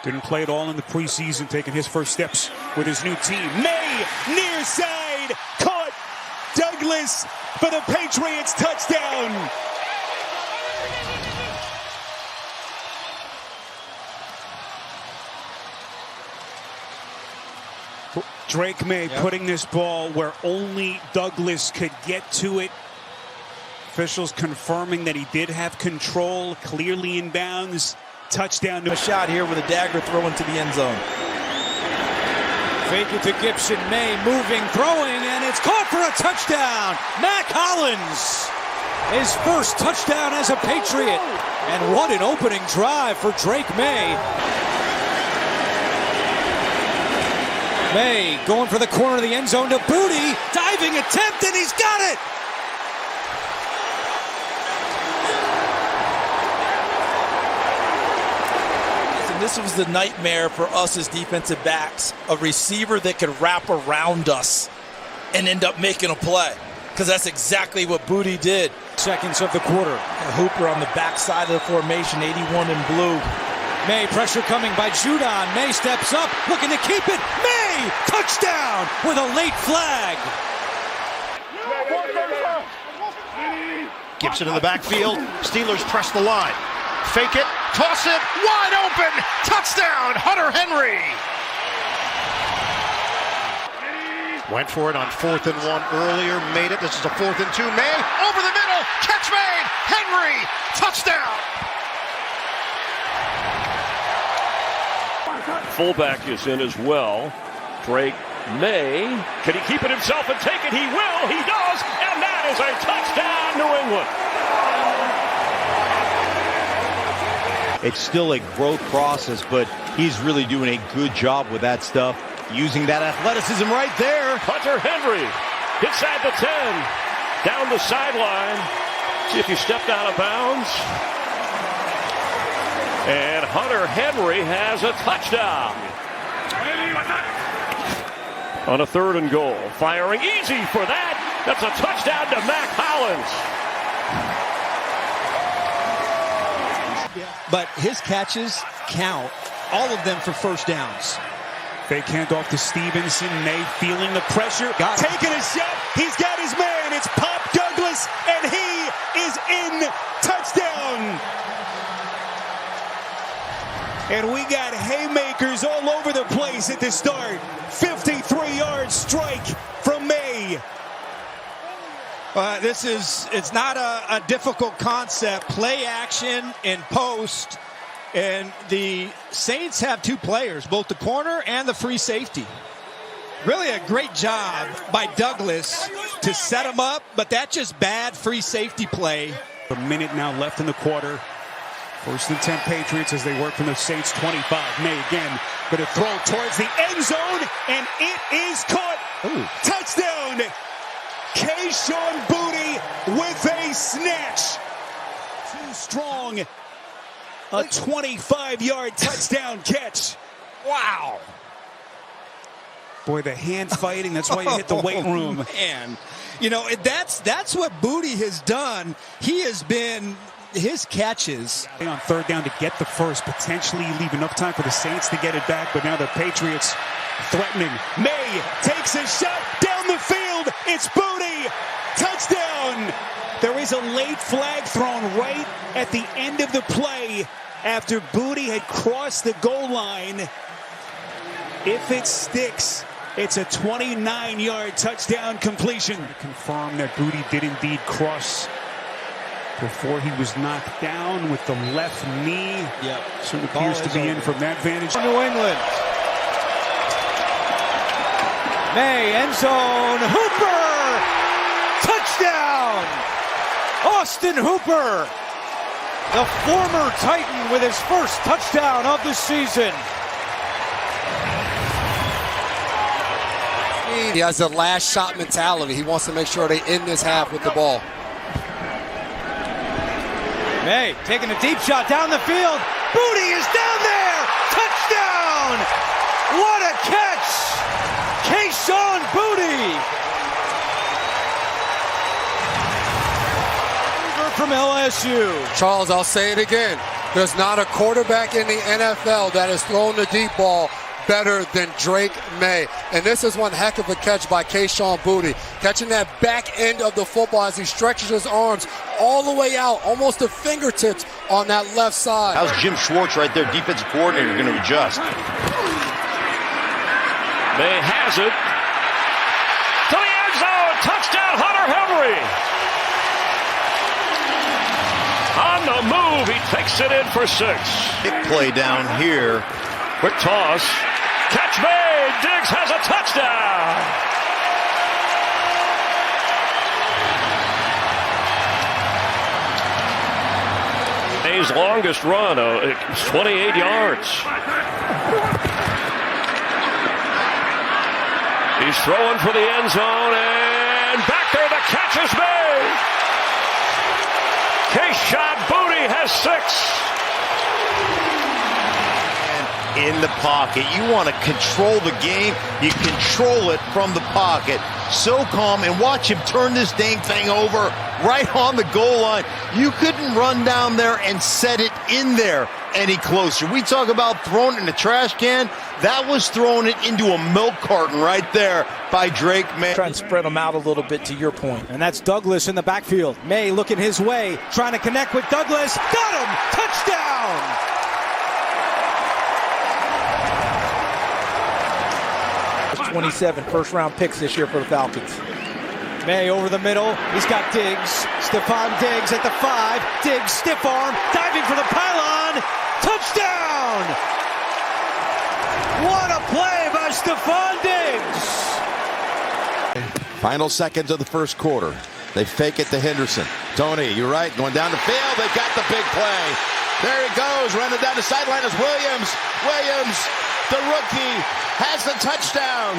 Didn't play at all in the preseason, taking his first steps with his new team. Maye, near side, caught. Douglas for the Patriots, touchdown. Drake Maye putting this ball where only Douglas could get to it. Officials confirming that he did have control, clearly in bounds. Touchdown. A shot here with a dagger throw into the end zone. Fake it to Gibson. Maye moving, throwing, and it's caught for a touchdown. Mac Hollins, his first touchdown as a Patriot. And what an opening drive for Drake Maye. Maye going for the corner of the end zone to Booty. Diving attempt, and he's got it. This was the nightmare for us as defensive backs. A receiver that could wrap around us and end up making a play. Because that's exactly what Booty did. Seconds of the quarter. Hooper on the backside of the formation, 81 in blue. Maye, pressure coming by Judon. Maye steps up, looking to keep it. Maye, touchdown with a late flag. Gibson in the backfield. Steelers press the line. Fake it, toss it, wide open, touchdown, Hunter Henry. Went for it on 4th and 1 earlier, made it. This is a 4th and 2. Maye, over the middle, catch made, Henry, touchdown. Fullback is in as well. Drake Maye, can he keep it himself and take it? He will, he does, and that is a touchdown, New England. It's still a growth process, but he's really doing a good job with that stuff, using that athleticism right there. Hunter Henry inside the 10, down the sideline. See if he stepped out of bounds. And Hunter Henry has a touchdown. On a 3rd and goal, firing easy for that. That's a touchdown to Mac Hollins. But his catches count, all of them for first downs. Fake handoff to Stevenson. Maye feeling the pressure. Taking a shot. He's got his man. It's Pop Douglas, and he is in. Touchdown. And we got haymakers all over the place at the start. 53-yard strike from Maye. It's not a difficult concept. Play action in post. And the Saints have two players, both the corner and the free safety. Really a great job by Douglas to set him up, but that's just bad free safety play. A minute now left in the quarter. 1st and 10 Patriots as they work from the Saints 25. Maye again, going to throw towards the end zone, and it is caught. Ooh. Touchdown! Kayshon Boutte with a snatch. Too strong. A 25-yard touchdown catch. Wow. Boy, the hand fighting, that's why you hit the weight room. Man, you know, that's what Boutte has done. He has been, his catches. On 3rd down to get the first, potentially leave enough time for the Saints to get it back, but now the Patriots threatening. Maye takes a shot down the field. It's Boutte. Touchdown. There is a late flag thrown right at the end of the play after Boutte had crossed the goal line. If it sticks, it's a 29-yard touchdown completion. To confirm that Boutte did indeed cross before he was knocked down with the left knee. Yep. Soon appears to be in from that vantage. New England. Maye, end zone, Hooper! Touchdown! Austin Hooper, the former Titan, with his first touchdown of the season. He has a last shot mentality. He wants to make sure they end this half with the ball. Maye taking a deep shot down the field. Boutte is down there! Touchdown! What a catch! Kayshon Boutte! From LSU. Charles, I'll say it again. There's not a quarterback in the NFL that has thrown the deep ball better than Drake Maye. And this is one heck of a catch by Kayshon Boutte, catching that back end of the football as he stretches his arms all the way out, almost to fingertips on that left side. How's Jim Schwartz right there, defensive coordinator, going to adjust? Maye has it. To the end zone. Touchdown, Hunter Henry. On the move, he takes it in for 6. Big play down here. Quick toss. Catch made. Diggs has a touchdown. Maye's longest run, 28 yards. He's throwing for the end zone, and back there the catch is made. Kayshon Boutte has 6. In the pocket. You want to control the game. You control it from the pocket. So calm, and watch him turn this dang thing over right on the goal line. You couldn't run down there and set it in there any closer. We talk about throwing it in a trash can. That was throwing it into a milk carton right there by Drake Maye. Trying to spread them out a little bit, to your point. And that's Douglas in the backfield. Maye looking his way, trying to connect with Douglas. Got him! Touchdown! 27 first-round picks this year for the Falcons. Maye over the middle. He's got Diggs. Stephon Diggs at the 5. Diggs, stiff arm, diving for the pylon. Touchdown! What a play by Stephon Diggs! Final seconds of the first quarter. They fake it to Henderson. Tony, you're right. Going down the field. They got the big play. There he goes. Running down the sideline is Williams. Williams, the rookie, has the touchdown.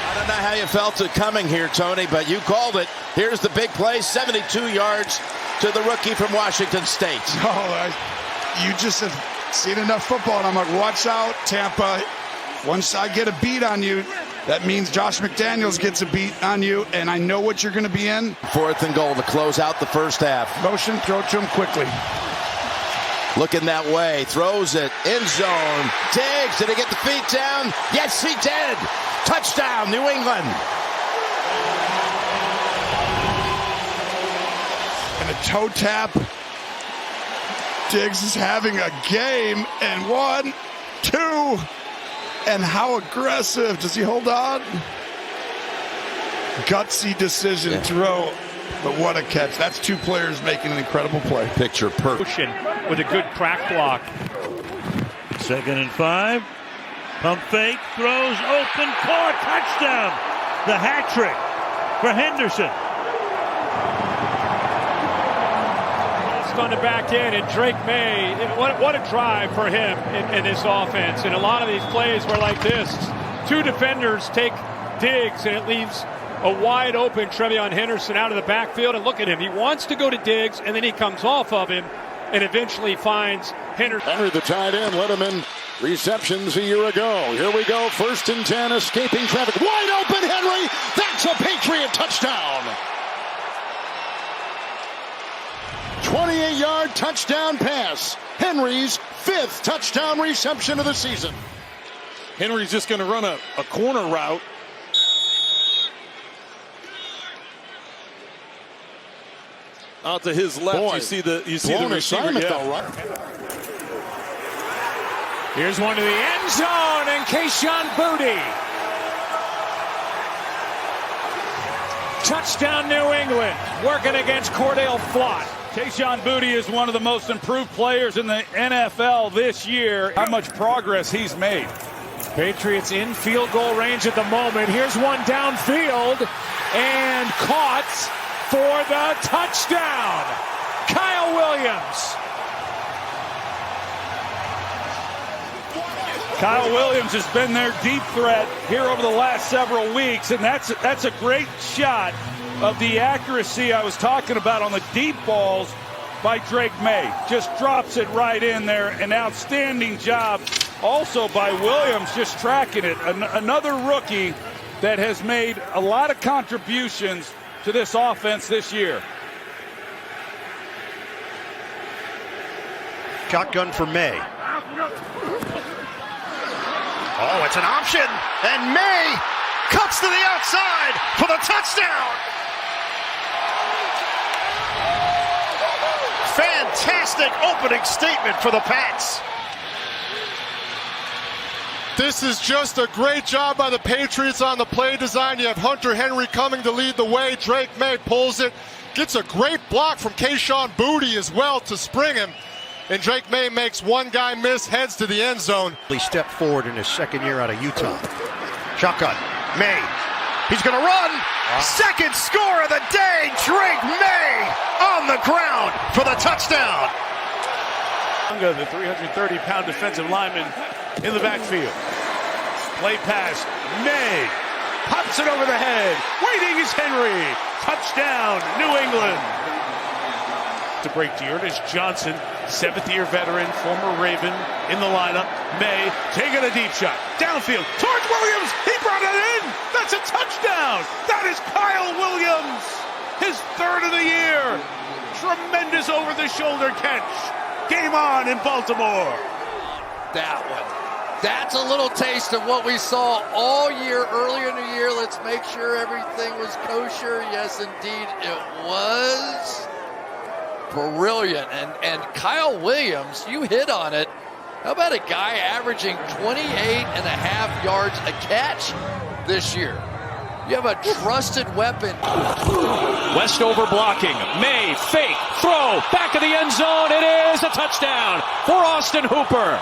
I don't know how you felt it coming here, Tony, but you called it. Here's the big play, 72 yards to the rookie from Washington State. Oh, you just have seen enough football, and I'm like, watch out, Tampa. Once I get a beat on you, that means Josh McDaniels gets a beat on you, and I know what you're going to be in. 4th and goal to close out the first half. Motion, throw it to him quickly. Looking that way, throws it, end zone. Diggs, did he get the feet down? Yes, he did. Touchdown, New England. And a toe tap. Diggs is having a game, and 1, 2, and how aggressive. Does he hold on? Gutsy decision throw, but what a catch. That's 2 players making an incredible play. Picture perfect. With a good crack block. 2nd and 5. Pump fake, throws, open, caught, touchdown. The hat trick for Henderson. On the back end, and Drake Maye, what a drive for him in this offense. And a lot of these plays were like this. 2 defenders take Diggs, and it leaves a wide open Trevion Henderson out of the backfield. And look at him. He wants to go to Diggs, and then he comes off of him and eventually finds Henderson. Henry, the tight end, led him in receptions a year ago. Here we go. 1st and 10, escaping traffic. Wide open, Henry. That's a Patriot touchdown. 28-yard touchdown pass. Henry's 5th touchdown reception of the season. Henry's just going to run a corner route. Out to his left, Boy, you see the receiver. Though, right? Here's one to the end zone, and Kayshon Boutte. Touchdown, New England, working against Cordell Flott. Kayshon Boutte is one of the most improved players in the NFL this year. How much progress he's made. Patriots in field goal range at the moment. Here's one downfield, and caught for the touchdown. Kyle Williams. Kyle Williams has been their deep threat here over the last several weeks, and that's a great shot of the accuracy I was talking about on the deep balls by Drake Maye. Just drops it right in there. An outstanding job also by Williams, just tracking it. Another rookie that has made a lot of contributions to this offense this year. Shotgun for Maye. Oh, it's an option, and Maye cuts to the outside for the touchdown. Fantastic opening statement for the Pats. This is just a great job by the Patriots on the play design. You have Hunter Henry coming to lead the way. Drake Maye pulls it, gets a great block from Kayshon Boutte as well to spring him. And Drake Maye makes one guy miss, heads to the end zone. He stepped forward in his second year out of Utah. Shotgun, Maye. He's going to run. Wow. Second score of the day. Drake Maye on the ground for the touchdown. The 330-pound defensive lineman in the backfield. Play pass. Maye pops it over the head. Waiting is Henry. Touchdown, New England. To break to Ernest Johnson, seventh-year veteran, former Raven, in the lineup. Maye taking a deep shot. Downfield towards Williams. He brought it in. That's a touchdown. That is Kyle Williams. His third of the year. Tremendous over-the-shoulder catch. Game on in Baltimore. That one. That's a little taste of what we saw all year, earlier in the year. Let's make sure everything was kosher. Yes, indeed, it was. Brilliant. And Kyle Williams, you hit on it. How about a guy averaging 28.5 yards a catch this year? You have a trusted weapon. Westover blocking. Maye, fake, throw, back of the end zone. It is a touchdown for Austin Hooper.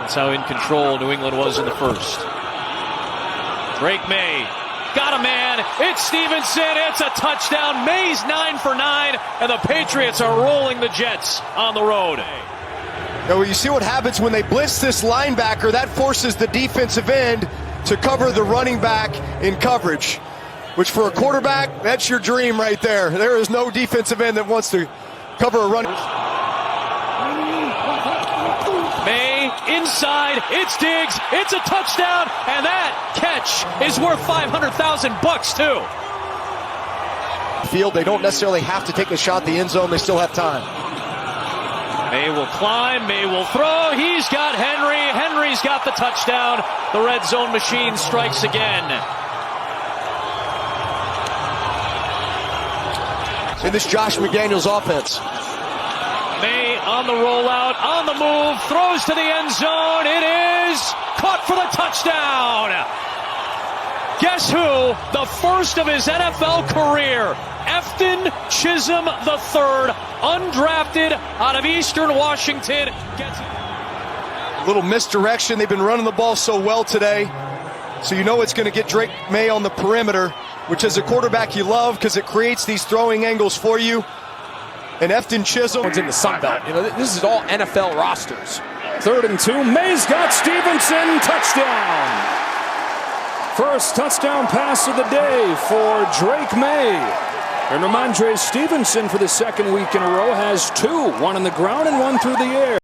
That's how in control New England was in the first. Drake Maye. Got a man. It's Stevenson. It's a touchdown. Maye's 9 for 9, and the Patriots are rolling the Jets on the road. Now, you see what happens when they blitz this linebacker. That forces the defensive end to cover the running back in coverage, which for a quarterback, that's your dream right there. There is no defensive end that wants to cover a run. Maye inside, it's Diggs, it's a touchdown, and that catch is worth $500,000 too. Field, they don't necessarily have to take a shot at the end zone, they still have time. Maye will climb, Maye will throw, he's got Henry, Henry's got the touchdown. The red zone machine strikes again. In this Josh McDaniels offense. Maye on the rollout, on the move, throws to the end zone. It is caught for the touchdown. Guess who? The first of his NFL career. Efton Chisholm III, undrafted out of Eastern Washington. A little misdirection. They've been running the ball so well today. So you know it's going to get Drake Maye on the perimeter, which as a quarterback you love because it creates these throwing angles for you. And Efton Chisholm. In the Sun Belt. You know, this is all NFL rosters. 3rd and 2. Maye's got Stevenson. Touchdown. First touchdown pass of the day for Drake Maye. And Ramondre Stevenson for the second week in a row has 2. 1 on the ground and 1 through the air.